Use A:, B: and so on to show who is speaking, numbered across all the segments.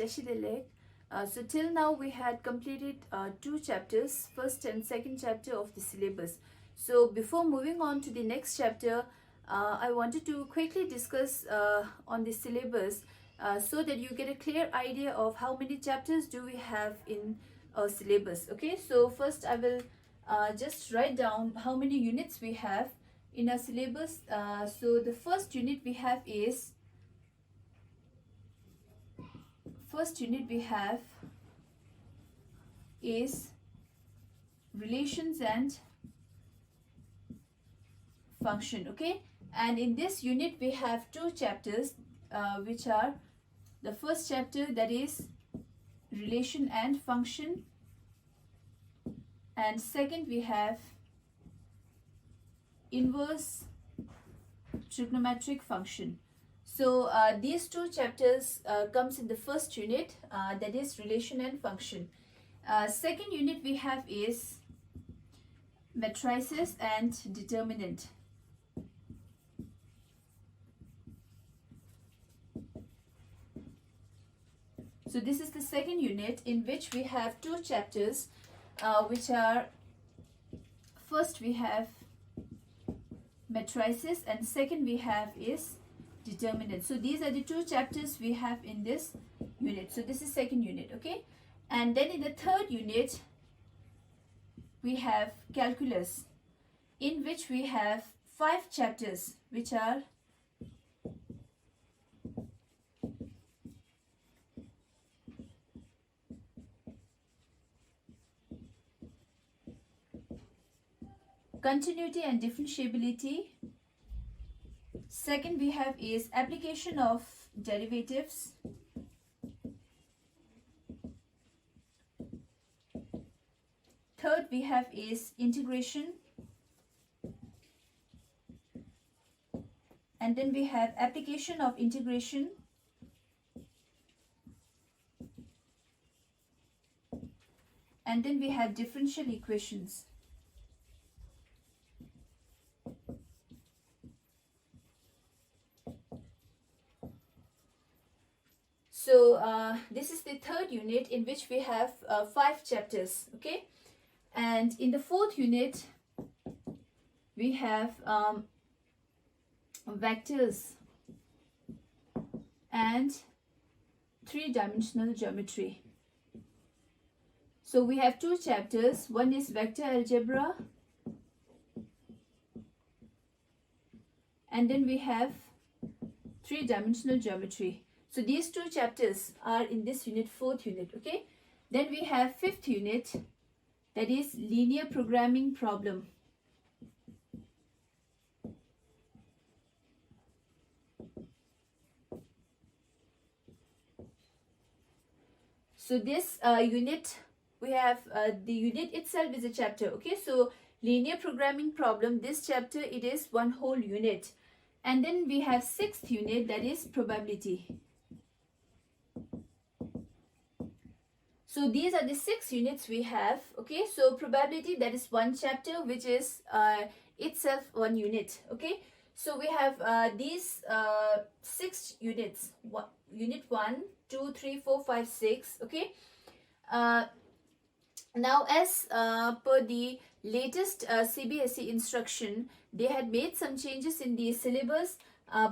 A: Teshidelek. So till now we had completed two chapters, first and second chapter of the syllabus. So before moving on to the next chapter, I wanted to quickly discuss on the syllabus so that you get a clear idea of how many chapters do we have in our syllabus. Okay, so first I will just write down how many units we have in our syllabus. So the first unit we have is relations and function. Okay, and in this unit we have two chapters which are the first chapter, that is relation and function, and second we have inverse trigonometric function. So these two chapters comes in the first unit, that is relation and function. Second unit we have is matrices and determinant. So this is the second unit in which we have two chapters which are, first we have matrices and second we have is determinant. So these are the two chapters we have in this unit. So this is second unit. Okay, and then in the third unit we have calculus, in which we have 5 chapters which are continuity and differentiability. Second we have is application of derivatives. Third we have is integration. And then we have application of integration. And then we have differential equations. So this is the third unit in which we have 5 chapters. Okay, and in the fourth unit we have vectors and three-dimensional geometry. So we have two chapters. One is vector algebra, and then we have three-dimensional geometry. So these two chapters are in this unit, fourth unit. Okay, then we have fifth unit, that is linear programming problem. So this unit, we have the unit itself is a chapter. Okay, so linear programming problem, this chapter, it is one whole unit. And then we have sixth unit, that is probability. So these are the 6 units we have. Okay, so probability, that is one chapter which is itself one unit. Okay, so we have these 6 units. Unit 1, 2, 3, 4, 5, 6. Okay, now as per the latest CBSE instruction, they had made some changes in the syllabus,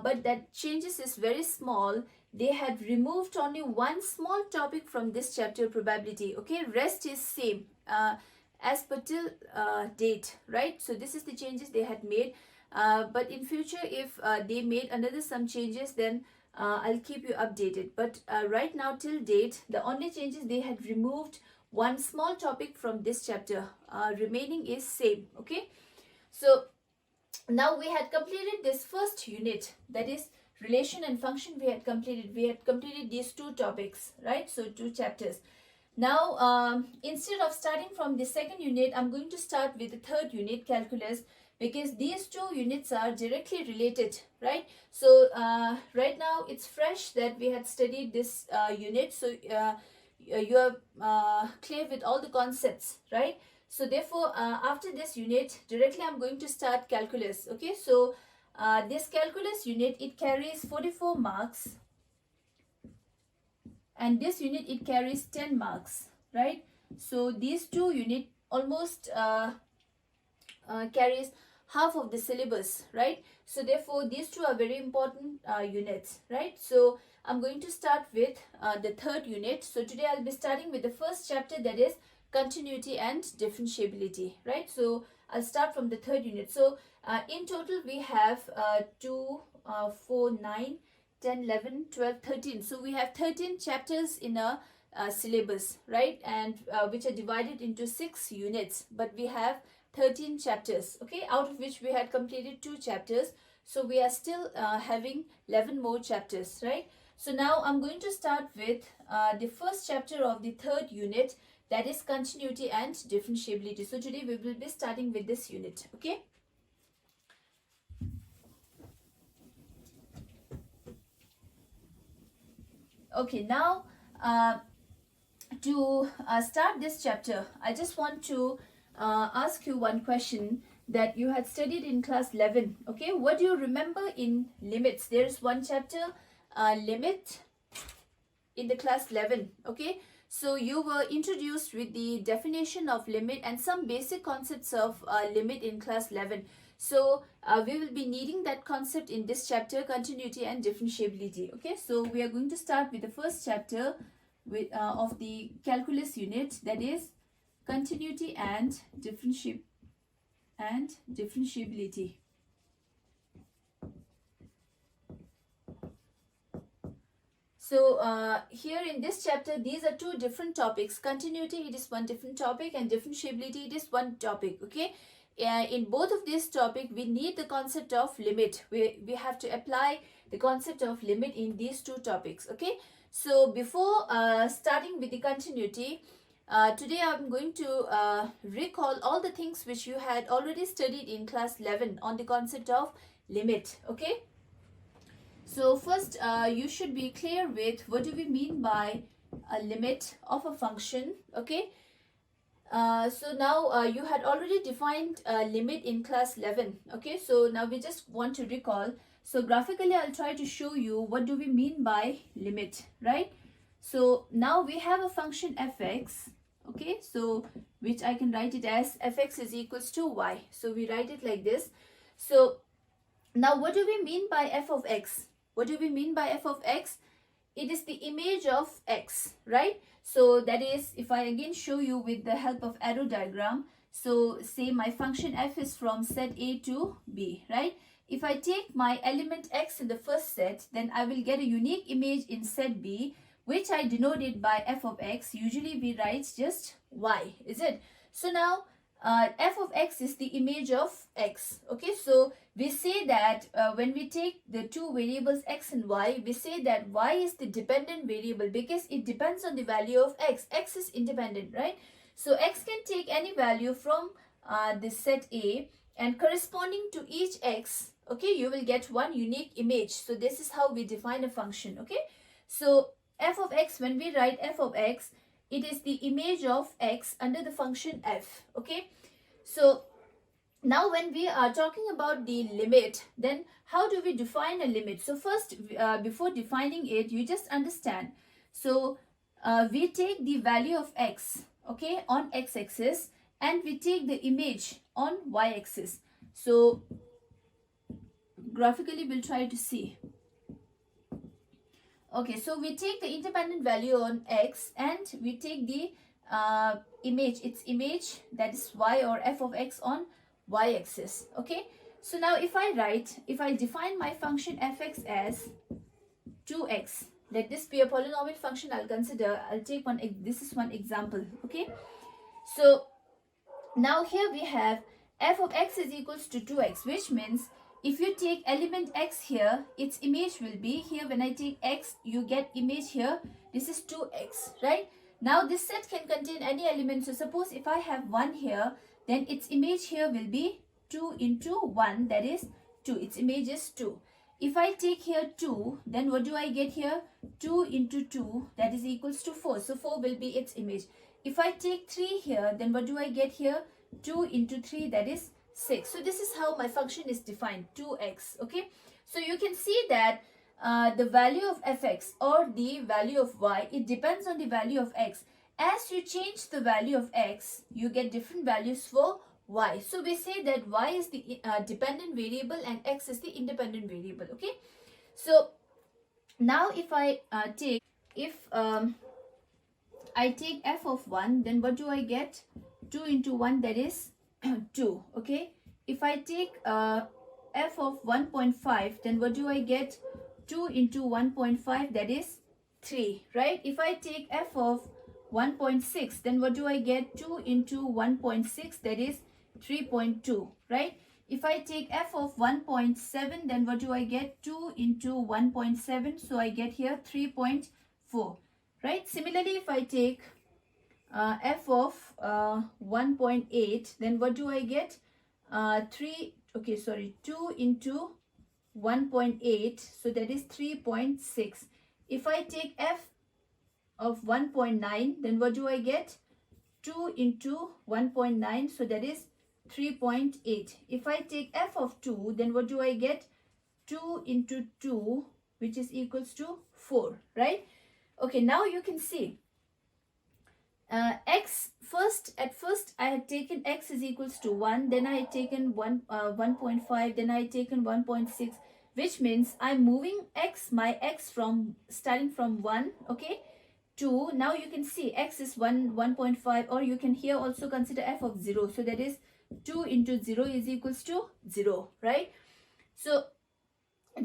A: but that changes is very small. They had removed only one small topic from this chapter, probability. Okay, rest is same as per till date, right? So this is the changes they had made, but in future if they made another some changes, then I'll keep you updated. But right now till date, the only changes, they had removed one small topic from this chapter. Remaining is same. Okay, so now we had completed this first unit, that is relation and function. We had completed these two topics, right? So 2 chapters. Now instead of starting from the second unit, I'm going to start with the third unit, calculus, because these 2 units are directly related, right? So right now it's fresh that we had studied this unit, so you are clear with all the concepts, right? So therefore after this unit, directly I'm going to start calculus. Okay, so this calculus unit, it carries 44 marks, and this unit it carries 10 marks, right? So these two unit almost carries half of the syllabus, right? So therefore these two are very important units, right? So I'm going to start with the third unit. So today I'll be starting with the first chapter, that is continuity and differentiability, right? So I'll start from the third unit. So in total we have 2, 4, 9, 10, 11, 12, 13. So we have 13 chapters in a syllabus, right? And which are divided into 6 units, but we have 13 chapters, okay, out of which we had completed 2 chapters. So we are still having 11 more chapters, right? So now I'm going to start with the first chapter of the third unit, that is continuity and differentiability. So today we will be starting with this unit, okay? Okay, now to start this chapter, I just want to ask you one question that you had studied in class 11. Okay, what do you remember in limits? There is one chapter, limit, in the class 11. Okay, so you were introduced with the definition of limit and some basic concepts of limit in class 11. So we will be needing that concept in this chapter, continuity and differentiability. Okay, so we are going to start with the first chapter with of the calculus unit, that is continuity and differentiability. So here in this chapter, these are 2 different topics. Continuity, it is one different topic, and differentiability, it is one topic. Okay, in both of these topics we need the concept of limit. We have to apply the concept of limit in these 2 topics. Okay, so before starting with the continuity, today I'm going to recall all the things which you had already studied in class 11 on the concept of limit. Okay, so first you should be clear with what do we mean by a limit of a function. Okay, so now you had already defined limit in class 11. Okay, so now we just want to recall. So graphically I'll try to show you what do we mean by limit, right? So now we have a function fx, okay, so which I can write it as fx is equals to y. So we write it like this. So now what do we mean by f of x? What do we mean by f of x? It is the image of x, right? So that is, if I again show you with the help of arrow diagram, so say my function f is from set A to B, right? If I take my element x in the first set, then I will get a unique image in set B, which I denoted by f of x. Usually we write just y, is it? So now f of x is the image of x. Okay, so we say that when we take the 2 variables x and y, we say that y is the dependent variable because it depends on the value of x. X is independent, right? So x can take any value from the set A, and corresponding to each x, okay, you will get one unique image. So this is how we define a function. Okay, so f of x, when we write f of x, it is the image of x under the function f. Okay, so now when we are talking about the limit, then how do we define a limit? So first, before defining it, you just understand. So we take the value of x, okay, on x-axis, and we take the image on y-axis. So graphically we'll try to see. Okay, so we take the independent value on x and we take the image, its image, that is y or f of x on y-axis. Okay, so now if I define my function fx as 2x, let this be a polynomial function. I'll take one, this is one example. Okay, so now here we have f of x is equals to 2x, which means if you take element x here, its image will be here. When I take x, you get image here. This is 2x, right? Now this set can contain any element. So suppose if I have 1 here, then its image here will be 2 into 1, that is 2. Its image is 2. If I take here 2, then what do I get here? 2 into 2, that is equals to 4. So 4 will be its image. If I take 3 here, then what do I get here? 2 into 3, that is 6. So this is how my function is defined, 2x. Okay, so you can see that the value of fx or the value of y, it depends on the value of x. As you change the value of x, you get different values for y. So we say that y is the dependent variable and x is the independent variable. Okay. So now if I take f of 1, then what do I get? 2 into 1, that is 2. Okay. If I take f of 1.5, then what do I get? 2 into 1.5, that is 3, right? If I take f of 1.6, then what do I get? 2 into 1.6, that is 3.2, right? If I take f of 1.7, then what do I get? 2 into 1.7, so I get here 3.4, right? Similarly, if I take f of 1.8, then what do I get? 2 into 1.8, so that is 3.6. If I take f of 1.9, then what do I get? 2 into 1.9, so that is 3.8. If I take f of 2, then what do I get? 2 into 2, which is equals to 4, right? Okay, now you can see at first I had taken x is equals to 1, then I had taken 1.5, then I had taken 1.6, which means I'm moving my x from starting from 1, okay, to, now you can see x is 1.5, or you can here also consider f of 0, so that is 2 into 0 is equals to 0, right? So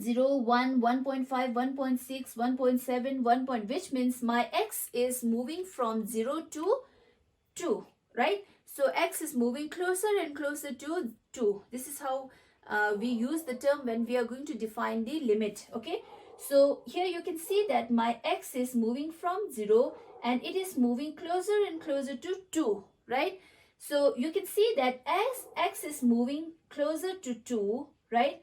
A: 0, 1, 1.5, 1.6, 1.7, 1 point, which means my x is moving from 0 to 2, right? So x is moving closer and closer to 2. This is how we use the term when we are going to define the limit, okay? So here you can see that my x is moving from 0 and it is moving closer and closer to 2, right? So you can see that as x is moving closer to 2, right,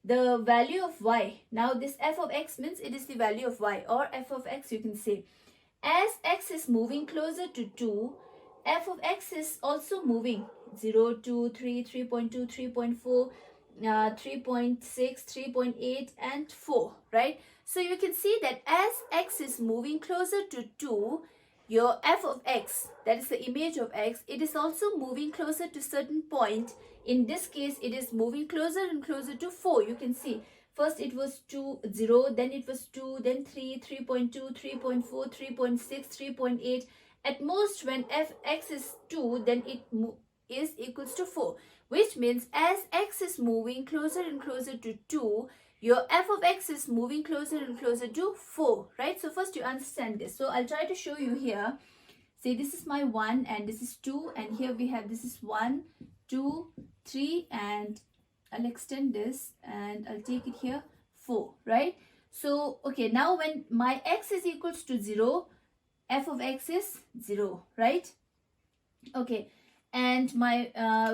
A: the value of y, now this f of x means it is the value of y, or f of x you can say, as x is moving closer to 2, f of x is also moving 0, 2, 3, 3.2, 3.4, 3.6, 3.8 and 4, right? So you can see that as x is moving closer to 2, your f of x, that is the image of x, it is also moving closer to certain point. In this case, it is moving closer and closer to 4. You can see first it was 2, 0, then it was 2, then 3, 3.2, 3.4, 3.6, 3.8. At most, when x is 2, then it is equals to 4, which means as x is moving closer and closer to 2, your f of x is moving closer and closer to 4, right? So first you understand this. So I'll try to show you here. Say this is my 1 and this is 2, and here we have this is 1, 2, 3, and I'll extend this and I'll take it here 4, right? So okay, now when my x is equals to 0, f of x is 0, right? Okay, and my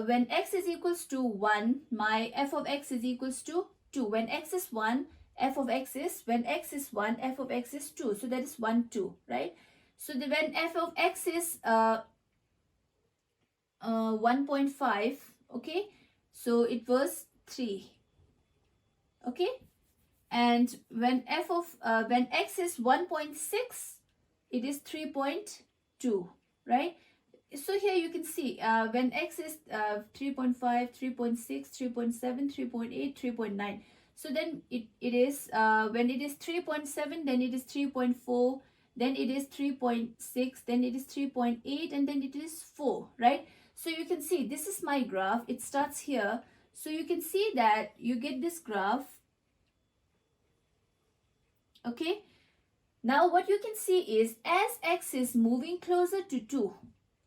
A: when x is equals to 1, my f of x is equals to 2. When x is 1, f of x is, when x is 1, f of x is 2. So that is 1, 2, right? So when f of x is 1.5, okay, so it was 3, okay, and when when x is 1.6, it is 3.2, right? So here you can see when x is 3.5, 3.6, 3.7, 3.8, 3.9. So then it is when it is 3.7, then it is 3.4, then it is 3.6, then it is 3.8, and then it is 4, right? So you can see this is my graph. It starts here. So you can see that you get this graph, okay? Now what you can see is as x is moving closer to 2,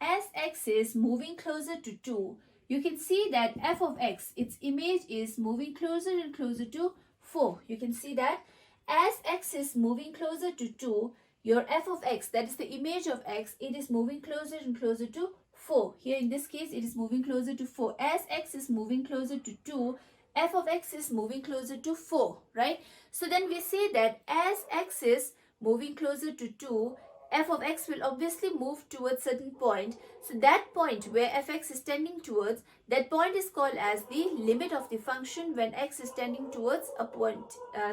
A: as x is moving closer to 2, you can see that f of x, its image is moving closer and closer to 4. You can see that as x is moving closer to 2, your f of x, that is the image of x, it is moving closer and closer to 4. Here in this case, it is moving closer to 4. As x is moving closer to 2, f of x is moving closer to 4, right? So then we say that as x is moving closer to 2, f of x will obviously move towards certain point. So that point where fx is tending towards, that point is called as the limit of the function when x is tending towards a point.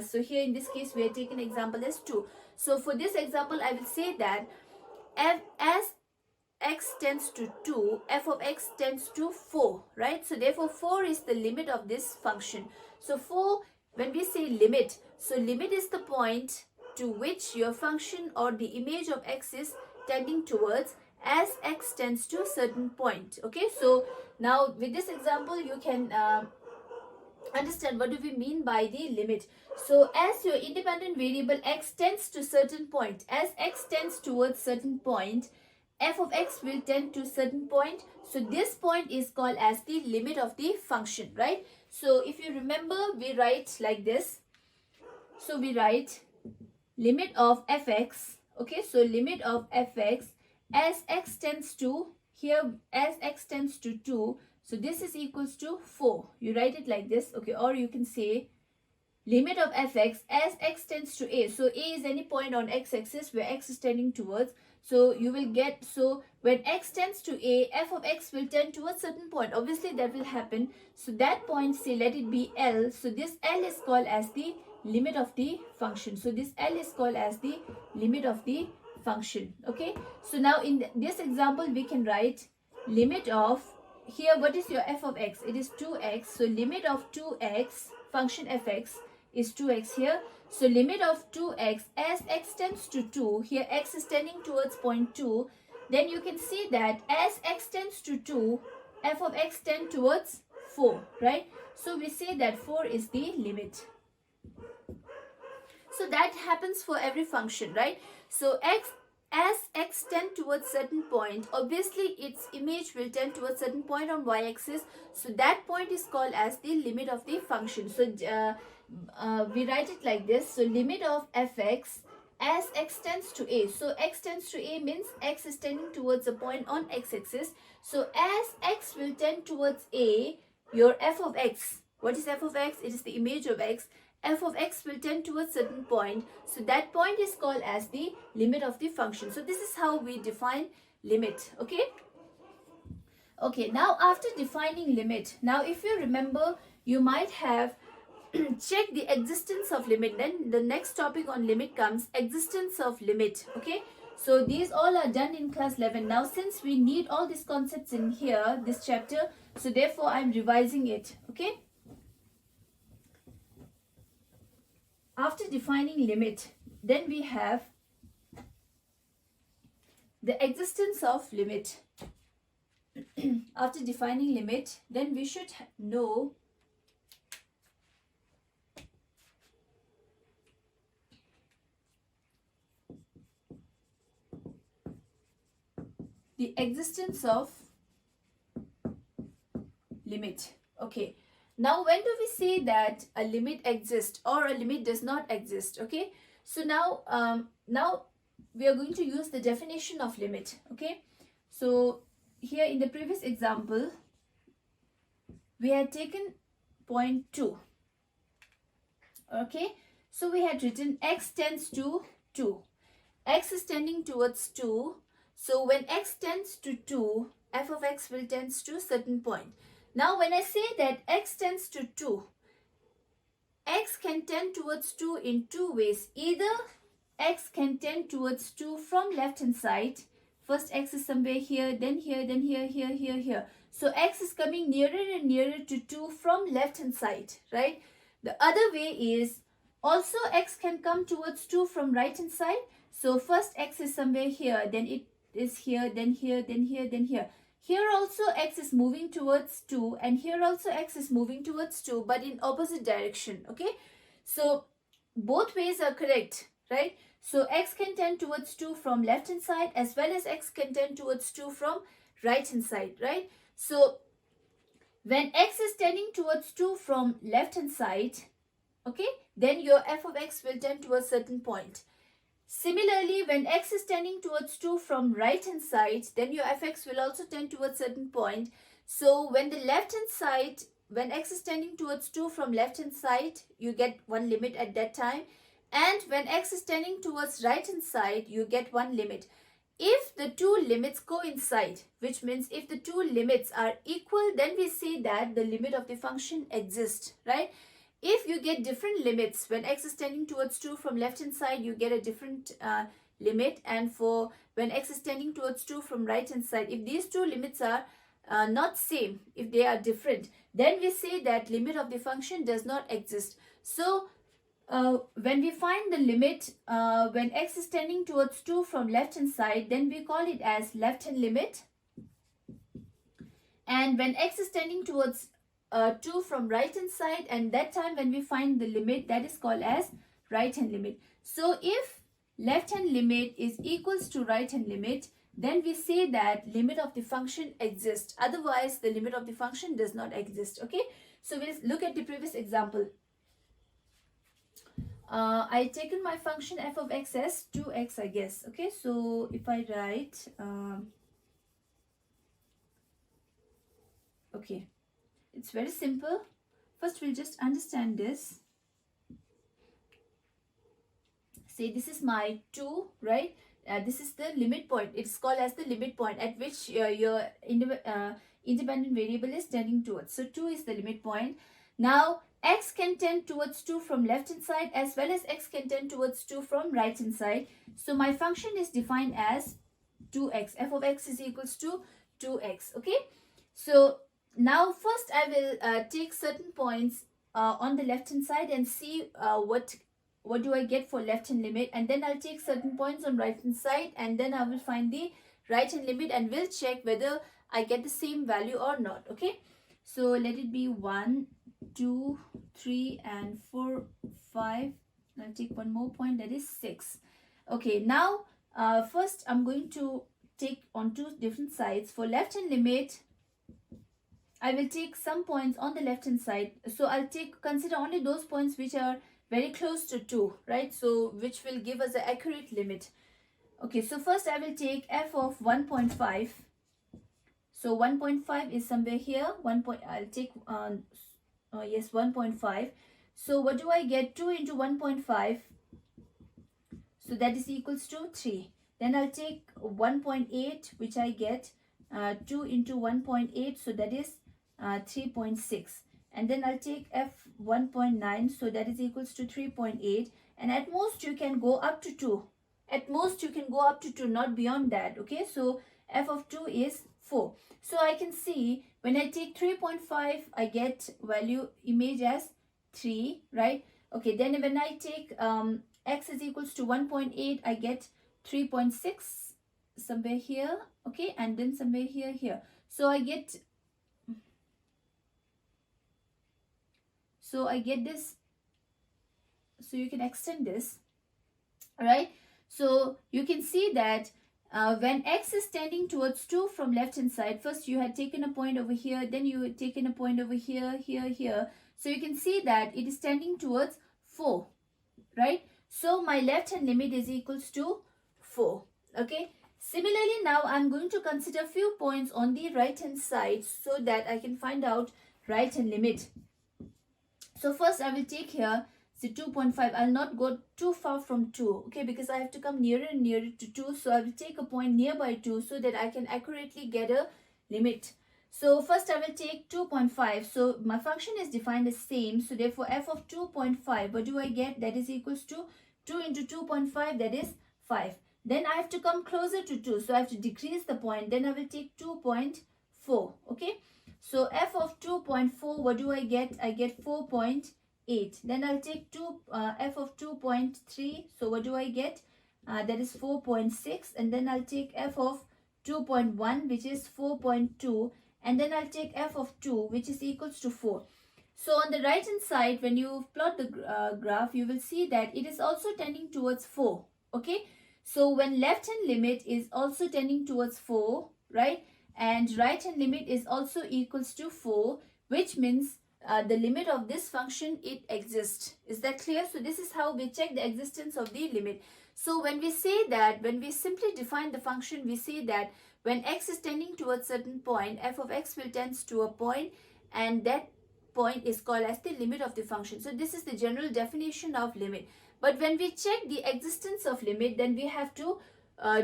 A: So here in this case we are taking example as 2. So for this example I will say that as x tends to 2, f of x tends to 4, right? So therefore 4 is the limit of this function. So 4, when we say limit, so limit is the point to which your function or the image of x is tending towards as x tends to a certain point. Okay, so now with this example you can understand what do we mean by the limit. So as your independent variable x tends to certain point, as x tends towards certain point, f of x will tend to certain point. So this point is called as the limit of the function, right? So if you remember, we write like this. So we write limit of fx, okay, so limit of fx as x tends to, here as x tends to 2, so this is equals to 4. You write it like this, okay, or you can say limit of fx as x tends to a. So a is any point on x-axis where x is tending towards. So you will get, so when x tends to a, f of x will tend to a certain point. Obviously that will happen. So that point, say let it be L. So this L is called as the limit of the function. So this L is called as the limit of the function. Okay. So now in this example we can write limit of, here what is your f of x? It is 2x. So limit of 2x, function fx is 2x here. So limit of 2x as x tends to 2, here x is tending towards point 2, then you can see that as x tends to 2, f of x tend towards 4, right? So we say that 4 is the limit. So that happens for every function, right? So as x tend towards certain point, obviously its image will tend towards certain point on y-axis. So that point is called as the limit of the function. So we write it like this. So limit of fx as x tends to a. So x tends to a means x is tending towards a point on x-axis. So as x will tend towards a, your f of x, what is f of x? It is the image of x. F of x will tend towards certain point. So that point is called as the limit of the function. So this is how we define limit. Okay. Okay, now after defining limit, now if you remember, you might have checked the existence of limit. Then the next topic on limit comes existence of limit. Okay, so these all are done in class 11. Now since we need all these concepts in here, this chapter, so therefore I'm revising it. Okay, after defining limit, then we have the existence of limit. After defining limit, then we should know the existence of limit. Okay, now when do we say that a limit exists or a limit does not exist? Okay, so now now we are going to use the definition of limit. Okay, so here in the previous example we had taken point 2. Okay, so we had written x tends to 2, x is tending towards 2. So when x tends to 2, f of x will tends to certain point. Now when I say that x tends to 2, x can tend towards 2 in two ways. Either x can tend towards 2 from left hand side. First x is somewhere here, then here, then here, here, here, here. So x is coming nearer and nearer to 2 from left hand side, right? The other way is also x can come towards 2 from right hand side. So first x is somewhere here, then it is here, then here, then here, then here. Here also x is moving towards 2 and here also x is moving towards 2 but in opposite direction. Okay, so both ways are correct, right? So x can tend towards 2 from left hand side as well as x can tend towards 2 from right hand side, right? So when x is tending towards 2 from left hand side, okay, then your f of x will tend towards certain point. Similarly, when x is tending towards 2 from right hand side, then your fx will also tend towards certain point. So when the left hand side, when x is tending towards 2 from left hand side, you get one limit at that time. And when x is tending towards right hand side, you get one limit. If the two limits coincide, which means if the two limits are equal, then we say that the limit of the function exists, right? If you get different limits, when x is tending towards 2 from left hand side, you get a different limit, and for when x is tending towards 2 from right hand side, if these two limits are not same, if they are different, then we say that limit of the function does not exist. So when we find the limit when x is tending towards 2 from left hand side, then we call it as left hand limit. And when x is tending towards 2 from right hand side, and that time when we find the limit, that is called as right hand limit. So if left hand limit is equals to right hand limit, then we say that limit of the function exists. Otherwise, the limit of the function does not exist. Okay, so we'll look at the previous example. I taken my function f of x as 2x, I guess. Okay, so if I write okay, it's very simple. First we'll just understand this. Say this is my 2, right? This is the limit point. It's called as the limit point at which your independent variable is tending towards. So 2 is the limit point. Now x can tend towards 2 from left hand side, as well as x can tend towards 2 from right hand side. So my function is defined as 2x. F of x is equals to 2x. Okay, so now first I will take certain points on the left hand side and see what do I get for left hand limit, and then I'll take certain points on right hand side, and then I will find the right hand limit, and we'll check whether I get the same value or not. Okay, so let it be 1, 2, 3 and 4, 5. I'll take one more point, that is 6. Okay, now first I'm going to take on two different sides. For left hand limit, I will take some points on the left hand side. So I'll consider only those points which are very close to 2, right? So which will give us an accurate limit. Okay, so first I will take f of 1.5. So 1.5 is somewhere here. I'll take yes, 1.5. So what do I get? 2 into 1.5. So that is equals to 3. Then I'll take 1.8, which I get 2 into 1.8. So that is 3.6. And then I'll take f 1.9. So that is equals to 3.8. And at most you can go up to 2. At most you can go up to 2, not beyond that. Okay, so f of 2 is 4. So I can see when I take 3.5, I get value image as 3, right? Okay, then when I take x is equals to 1.8, I get 3.6 somewhere here. Okay, and then somewhere here. So I get this. So you can extend this, right? So you can see that when x is tending towards 2 from left hand side, first you had taken a point over here, then you had taken a point over here, here. So you can see that it is tending towards 4, right? So my left hand limit is equals to 4. Okay. Similarly, now I'm going to consider a few points on the right hand side so that I can find out right hand limit. So first I will take here, so 2.5. I'll not go too far from 2, okay, because I have to come nearer and nearer to 2. So I will take a point nearby 2 so that I can accurately get a limit. So first I will take 2.5. So my function is defined as same. So therefore f of 2.5, what do I get? That is equals to 2 into 2.5, that is 5. Then I have to come closer to 2. So I have to decrease the point. Then I will take 2.4, okay. So f of 2.4, what do I get? I get 4.8. Then I'll take f of 2.3. So what do I get? That is 4.6. And then I'll take f of 2.1, which is 4.2. And then I'll take f of 2, which is equals to 4. So on the right hand side, when you plot the graph, you will see that it is also tending towards 4. Okay. So when left hand limit is also tending towards 4, right? And right hand limit is also equals to 4, which means the limit of this function, it exists. Is that clear? So this is how we check the existence of the limit. So when we say that, when we simply define the function, we say that when x is tending towards certain point, f of x will tend to a point, and that point is called as the limit of the function. So this is the general definition of limit. But when we check the existence of limit, then we have to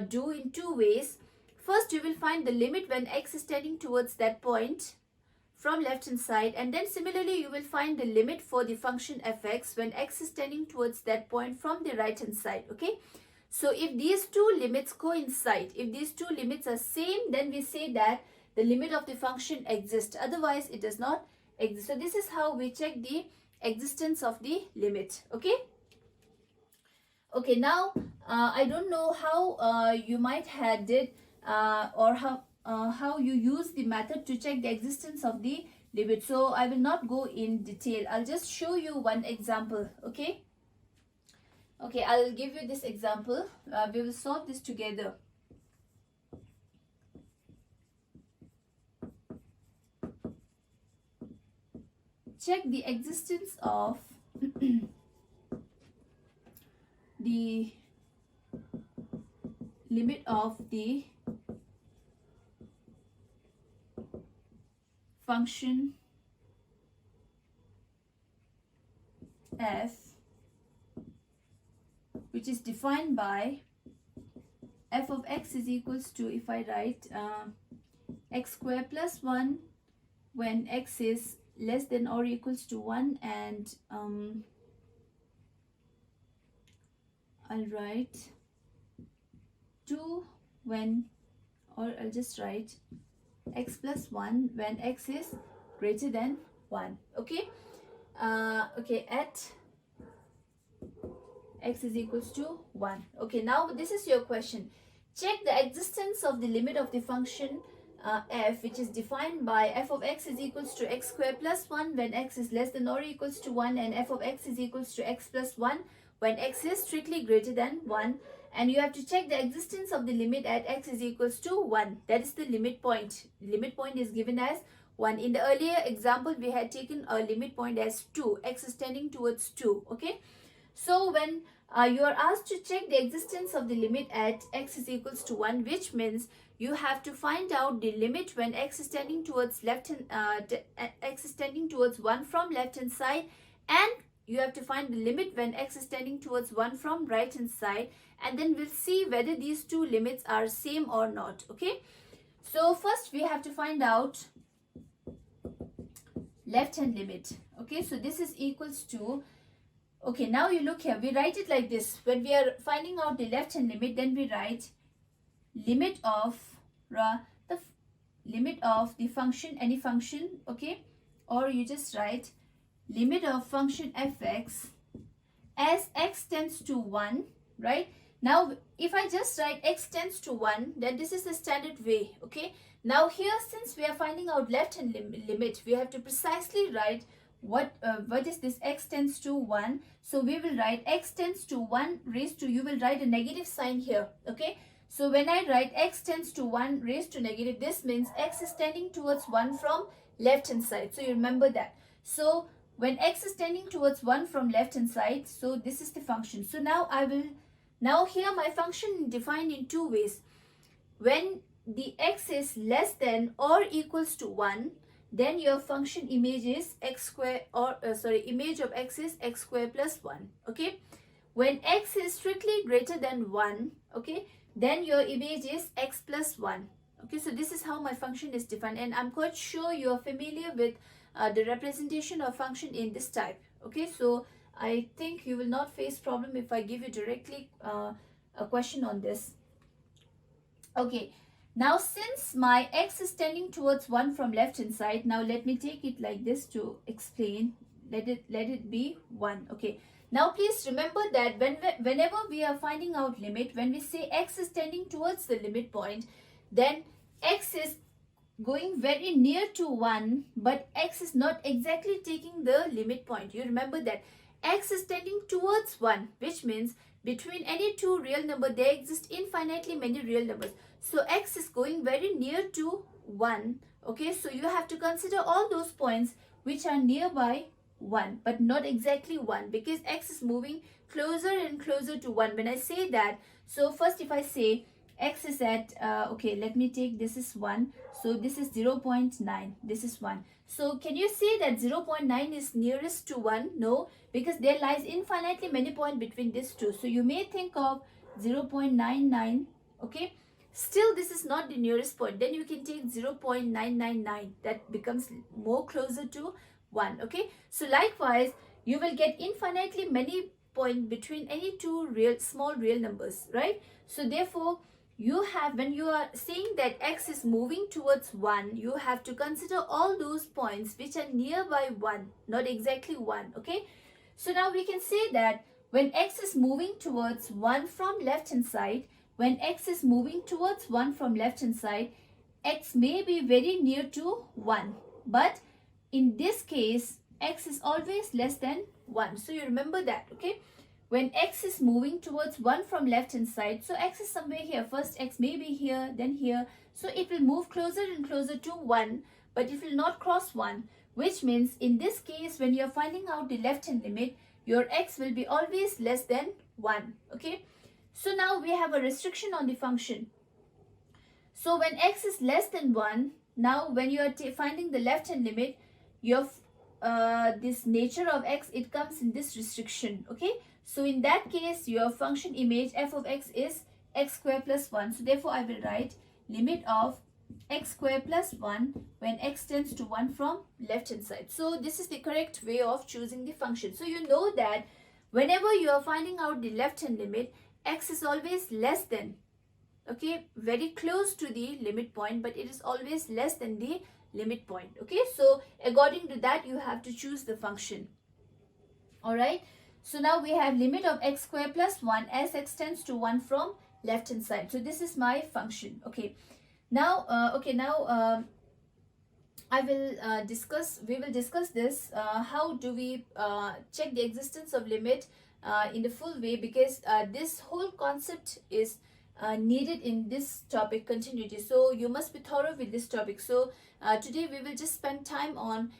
A: do in two ways. First, you will find the limit when x is tending towards that point from left hand side, and then similarly you will find the limit for the function fx when x is tending towards that point from the right hand side. Okay, so if these two limits coincide, if these two limits are same, then we say that the limit of the function exists, otherwise it does not exist. So this is how we check the existence of the limit. Okay, now I don't know how you might have did or how you use the method to check the existence of the limit. So I will not go in detail. I'll just show you one example. Okay, I'll give you this example. We will solve this together. Check the existence of the limit of the function f, which is defined by f of x is equals to, if I write x square plus 1 when x is less than or equals to 1, and I'll write 2 when, or I'll just write x plus 1 when x is greater than 1. Okay, at x is equals to 1. Okay, now this is your question. Check the existence of the limit of the function f, which is defined by f of x is equals to x square plus 1 when x is less than or equals to 1, and f of x is equals to x plus 1 when x is strictly greater than 1. And you have to check the existence of the limit at x is equals to 1. That is the limit point. Limit point is given as 1. In the earlier example, we had taken a limit point as 2. X is tending towards 2. Okay. So when you are asked to check the existence of the limit at x is equals to 1, which means you have to find out the limit when x is tending towards x is tending towards 1 from left hand side, and you have to find the limit when x is tending towards 1 from right hand side, and then we'll see whether these two limits are same or not. Okay, so first we have to find out left hand limit. Okay, so this is equals to, okay, now you look here, we write it like this. When we are finding out the left hand limit, then we write limit of the function, any function. Okay, or you just write limit of function fx as x tends to 1, right? Now if I just write x tends to 1, then this is the standard way. Okay, now here, since we are finding out left hand limit, we have to precisely write what is this x tends to 1. So we will write x tends to 1 raised to, you will write a negative sign here. Okay, so when I write x tends to 1 raised to negative, this means x is tending towards 1 from left hand side. So you remember that. So when x is tending towards 1 from left hand side, so this is the function. So now here my function defined in two ways. When the x is less than or equals to 1, then your function image is x square, or image of x is x square plus 1. Okay, when x is strictly greater than 1, okay, then your image is x plus 1. Okay, so this is how my function is defined, and I'm quite sure you are familiar with the representation of function in this type. Okay, so I think you will not face problem if I give you directly a question on this. Okay, now since my x is tending towards 1 from left hand side, now let me take it like this to explain. Let it be 1. Okay, now please remember that whenever we are finding out limit, when we say x is tending towards the limit point, then x is going very near to 1, but x is not exactly taking the limit point. You remember that x is tending towards 1, which means between any two real number there exist infinitely many real numbers. So x is going very near to 1. Okay, so you have to consider all those points which are nearby 1, but not exactly 1, because x is moving closer and closer to 1. When I say that, so first if I say x is at okay, let me take, this is 1, so this is 0.9, this is 1. So can you say that 0.9 is nearest to 1? No, because there lies infinitely many points between these two. So you may think of 0.99, okay, still this is not the nearest point. Then you can take 0.999, that becomes more closer to 1. Okay, so likewise you will get infinitely many points between any two small real numbers, right? So therefore you have, when you are saying that x is moving towards 1, you have to consider all those points which are nearby 1, not exactly 1. Okay, so now we can say that when x is moving towards 1 from left hand side, when x is moving towards 1 from left hand side, x may be very near to 1, but in this case x is always less than 1. So you remember that. Okay, when x is moving towards 1 from left hand side, so x is somewhere here. First x may be here, then here, so it will move closer and closer to 1, but it will not cross 1, which means in this case when you are finding out the left hand limit, your x will be always less than 1. Okay, so now we have a restriction on the function. So when x is less than 1, now when you are finding the left hand limit, your this nature of x, it comes in this restriction. Okay, so in that case your function image f of x is x square plus 1. So therefore I will write limit of x square plus 1 when x tends to 1 from left hand side. So this is the correct way of choosing the function. So you know that whenever you are finding out the left hand limit, x is always less than, okay, very close to the limit point, but it is always less than the limit point. Okay, so according to that you have to choose the function. All right, so now we have limit of x square plus 1 as x tends to 1 from left hand side. So this is my function. Okay, now we will discuss this how do we check the existence of limit in the full way, because this whole concept is needed in this topic continuity. So you must be thorough with this topic. So today we will just spend time on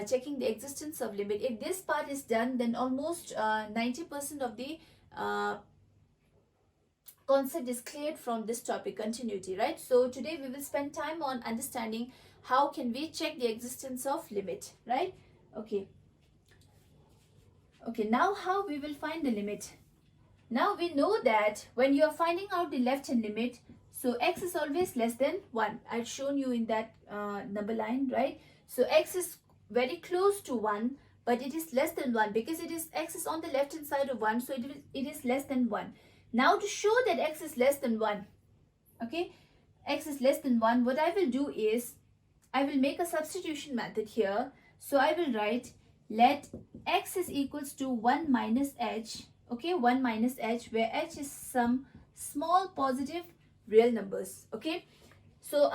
A: checking the existence of limit. If this part is done, then almost 90% of the concept is cleared from this topic continuity, right? So today we will spend time on understanding how can we check the existence of limit, right? Okay, now how we will find the limit. Now we know that when you are finding out the left hand limit, so x is always less than 1. I've shown you in that number line, right? So x is very close to 1, but it is less than 1 because x is on the left hand side of 1, so it is less than 1. Now to show that x is less than 1, okay, x is less than 1, what I will do is I will make a substitution method here. So I will write let x is equals to 1 minus h. Okay, 1 minus h, where h is some small positive real numbers. Okay, so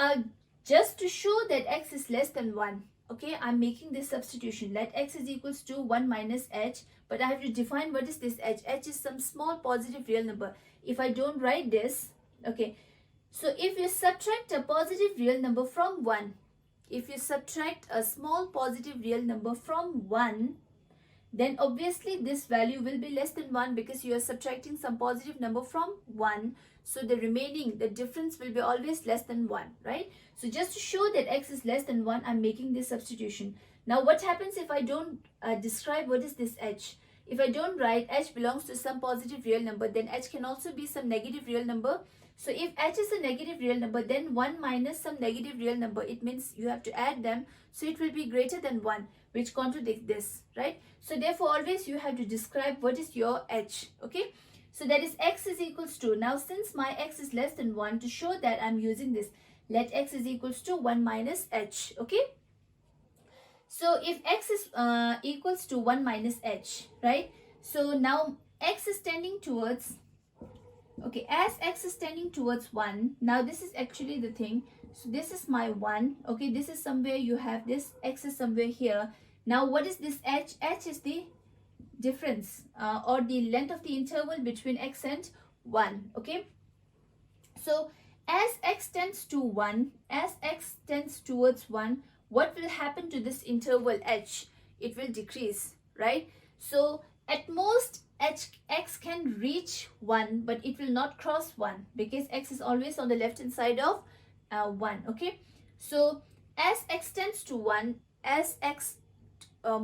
A: just to show that x is less than 1, okay, I'm making this substitution. Let x is equals to 1 minus h, but I have to define what is this h. H is some small positive real number. If I don't write this, okay, so if you subtract a positive real number from 1, if you subtract a small positive real number from 1, then obviously this value will be less than 1 because you are subtracting some positive number from 1. So the remaining, the difference will be always less than 1, right? So just to show that x is less than 1, I'm making this substitution. Now what happens if I don't describe what is this h? If I don't write h belongs to some positive real number, then h can also be some negative real number. So if h is a negative real number, then 1 minus some negative real number, it means you have to add them. So it will be greater than 1, which contradicts this, right? So therefore always you have to describe what is your h. Okay, so that is x is equals to, now since my x is less than 1, to show that I'm using this, let x is equals to 1 minus h. Okay, so if x is equals to 1 minus h, right? So now x is tending towards, okay, as x is tending towards 1, now this is actually the thing. So this is my 1, okay, this is somewhere you have this, x is somewhere here. Now what is this h? H is the difference or the length of the interval between x and 1, okay? So as x tends to 1, as x tends towards 1, what will happen to this interval h? It will decrease, right? So at most x can reach 1, but it will not cross 1 because x is always on the left hand side of 1. Okay, so as x tends to 1, as x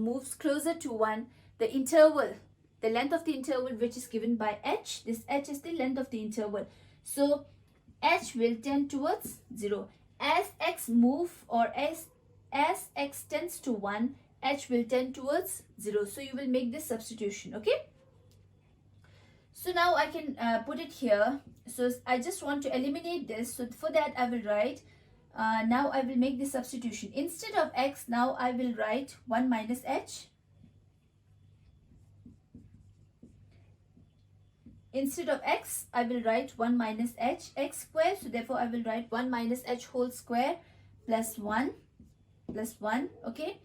A: moves closer to 1, the interval, the length of the interval which is given by h, this h is the length of the interval, so h will tend towards 0. As x move, or as x tends to 1, h will tend towards 0. So you will make this substitution. Okay, so now I can put it here. So I just want to eliminate this, so for that I will write now I will make this substitution. Instead of x, now I will write 1 minus h. Instead of x, I will write 1 minus h, x square. So therefore I will write 1 minus h whole square plus 1 plus 1. Okay,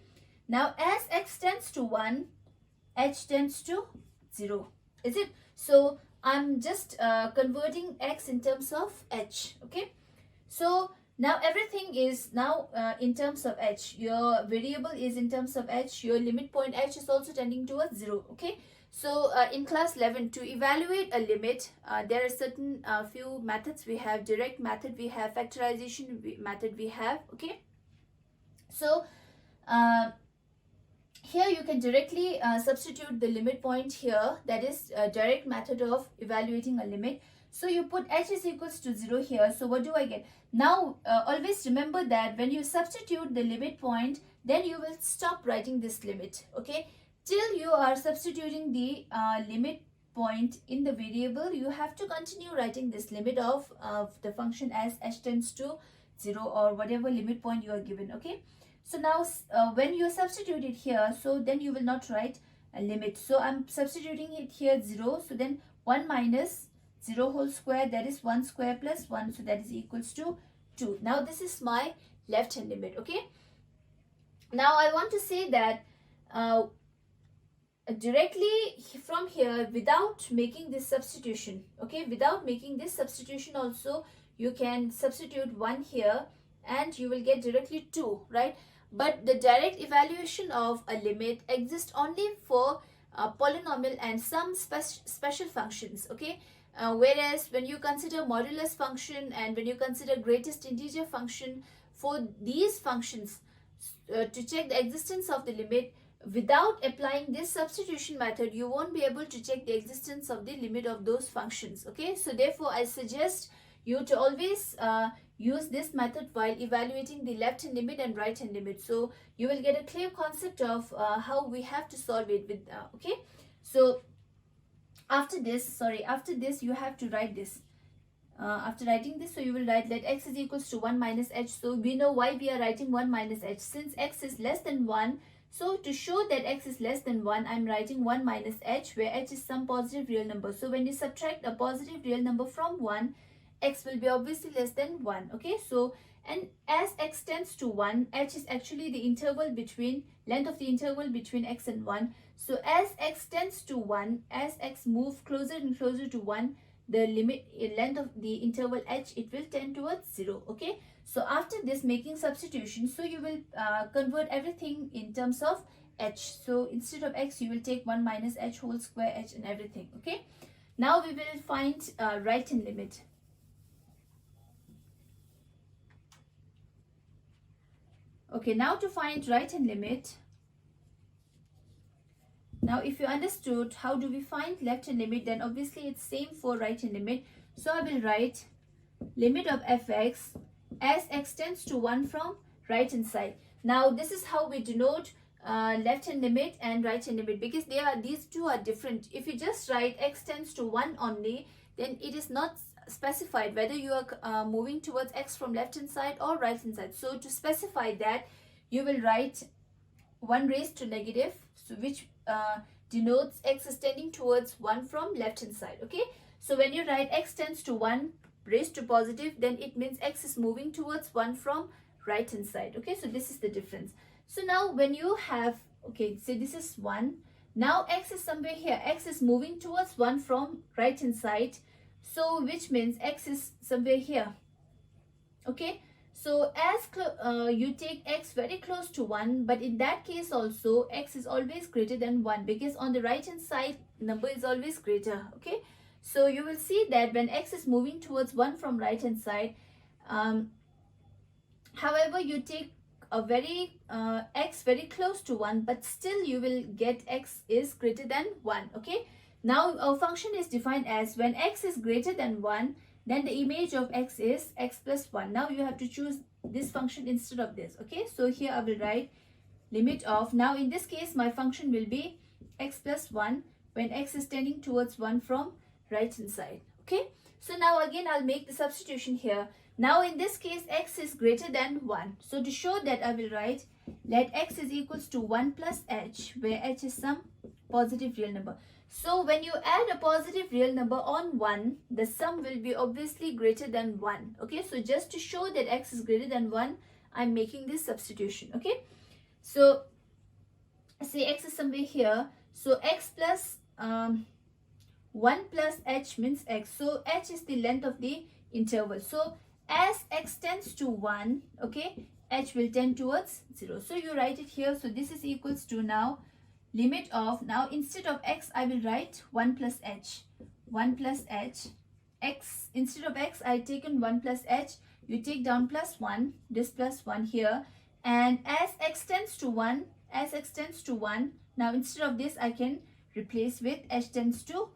A: now as x tends to 1, h tends to 0. Is it? So I'm just converting x in terms of h. Okay, so now everything is now in terms of h. Your variable is in terms of h. Your limit point h is also tending towards 0. Okay, so in class 11, to evaluate a limit, there are certain few methods. We have direct method, we have factorization method, we have. Okay, so here you can directly substitute the limit point here. That is a direct method of evaluating a limit. So you put h is equals to 0 here. So what do I get? Now always remember that when you substitute the limit point, then you will stop writing this limit. Okay, till you are substituting the limit point in the variable, you have to continue writing this limit of the function as h tends to 0 or whatever limit point you are given. Okay, so now when you substitute it here, so then you will not write a limit. So I'm substituting it here 0. So then 1 minus 0 whole square, that is 1 square plus 1, so that is equals to 2. Now this is my left hand limit. Okay, now I want to say that directly from here, without making this substitution, okay, without making this substitution also, you can substitute 1 here and you will get directly 2, right? But the direct evaluation of a limit exists only for polynomial and some special functions. Okay, whereas when you consider modulus function and when you consider greatest integer function, for these functions to check the existence of the limit, without applying this substitution method, you won't be able to check the existence of the limit of those functions. Okay, so therefore I suggest you to always use this method while evaluating the left hand limit and right hand limit, so you will get a clear concept of how we have to solve it with okay. So after this you have to write this. After writing this, so you will write let x is equals to 1 minus h. So we know why we are writing 1 minus h, since x is less than 1. So to show that x is less than 1, I'm writing 1 minus h, where h is some positive real number. So when you subtract a positive real number from 1, x will be obviously less than 1. Okay, so and as x tends to 1, h is actually the interval between, length of the interval between x and 1. So as x tends to 1, as x move closer and closer to 1, the limit length of the interval h, it will tend towards 0. Okay, so after this making substitution, so you will convert everything in terms of h. So instead of x, you will take 1 minus h whole square h and everything. Okay, now we will find right hand limit. Okay, now to find right hand limit. Now if you understood how do we find left hand limit, then obviously it's same for right hand limit. So I will write limit of fx as x tends to 1 from right hand side. Now this is how we denote left hand limit and right hand limit, because these two are different. If you just write x tends to 1 only, then it is not specified whether you are moving towards x from left hand side or right hand side. So to specify that, you will write 1 raised to negative, so which denotes x is tending towards 1 from left hand side. Okay, so when you write x tends to 1 raised to positive, then it means x is moving towards 1 from right hand side. Okay, so this is the difference. So now when you have, okay, say this is 1, now x is somewhere here, x is moving towards 1 from right hand side, so which means x is somewhere here. Okay, So as you take x very close to 1, but in that case also x is always greater than 1, because on the right hand side number is always greater. Okay, so you will see that when x is moving towards 1 from right hand side, however you take a very x very close to 1, but still you will get x is greater than 1. Okay, now our function is defined as when x is greater than 1, then the image of x is x plus 1. Now you have to choose this function instead of this. Okay, so here I will write limit of, now in this case my function will be x plus 1 when x is tending towards 1 from right hand side. Okay, so now again I'll make the substitution here. Now in this case x is greater than 1. So to show that, I will write let x is equals to 1 plus h, where h is some positive real number. So when you add a positive real number on 1, the sum will be obviously greater than 1. Okay, so just to show that x is greater than 1, I'm making this substitution. Okay, so say x is somewhere here. So x plus 1 plus h means x. So h is the length of the interval. So as x tends to 1, okay, h will tend towards 0. So you write it here. So this is equals to now limit of, now instead of x I will write 1 plus h. 1 plus h, x, instead of x I taken 1 plus h, you take down plus 1, this plus 1 here, and as x tends to 1, now instead of this I can replace with h tends to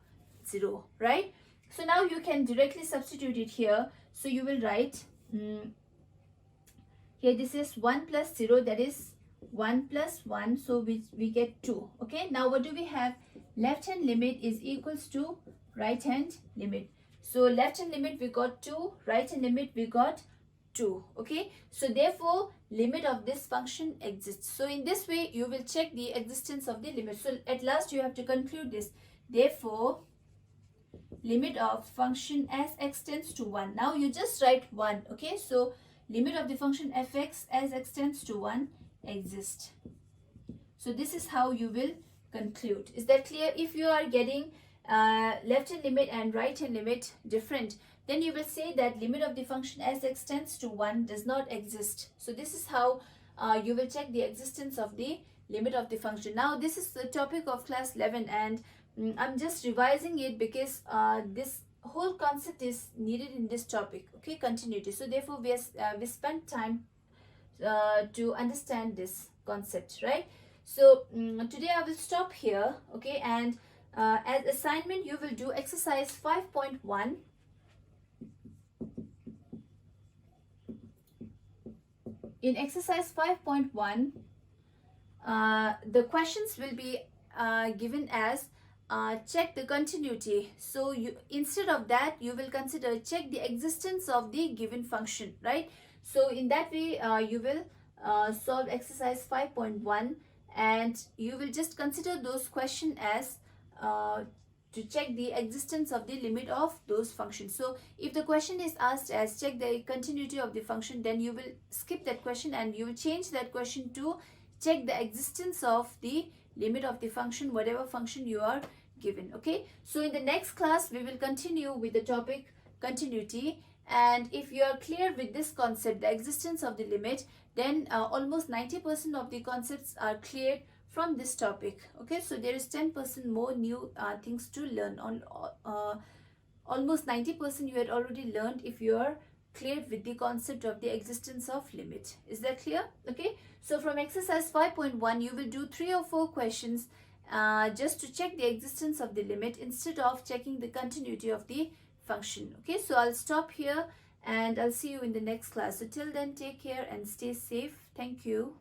A: 0, right? So now you can directly substitute it here. So you will write here, this is 1 plus 0, that is 1 plus 1, so we get 2. Okay, now what do we have? Left hand limit is equals to right hand limit. So left hand limit we got 2, right hand limit we got 2. Okay, so therefore limit of this function exists. So in this way you will check the existence of the limit. So at last you have to conclude this. Therefore limit of function as x tends to 1. Now you just write 1. Okay, so limit of the function fx as x tends to 1 exists. So this is how you will conclude. Is that clear? If you are getting left hand limit and right hand limit different, then you will say that limit of the function as x tends to 1 does not exist. So this is how you will check the existence of the limit of the function. Now this is the topic of class 11, and I'm just revising it because this whole concept is needed in this topic. Okay, continuity. So therefore we spent time to understand this concept, right? So today I will stop here. Okay, and as assignment you will do exercise 5.1. In exercise 5.1 the questions will be given as check the continuity. So you, instead of that, you will consider check the existence of the given function, right? So in that way you will solve exercise 5.1, and you will just consider those questions as to check the existence of the limit of those functions. So if the question is asked as check the continuity of the function, then you will skip that question and you will change that question to check the existence of the limit of the function, whatever function you are given. Okay, so in the next class we will continue with the topic continuity, and if you are clear with this concept, the existence of the limit, then almost 90% of the concepts are cleared from this topic. Okay, so there is 10% more new things to learn. On almost 90% you had already learned if you are clear with the concept of the existence of limit. Is that clear? Okay, so from exercise 5.1 you will do 3 or 4 questions just to check the existence of the limit instead of checking the continuity of the function. Okay, so I'll stop here and I'll see you in the next class. So till then, take care and stay safe. Thank you.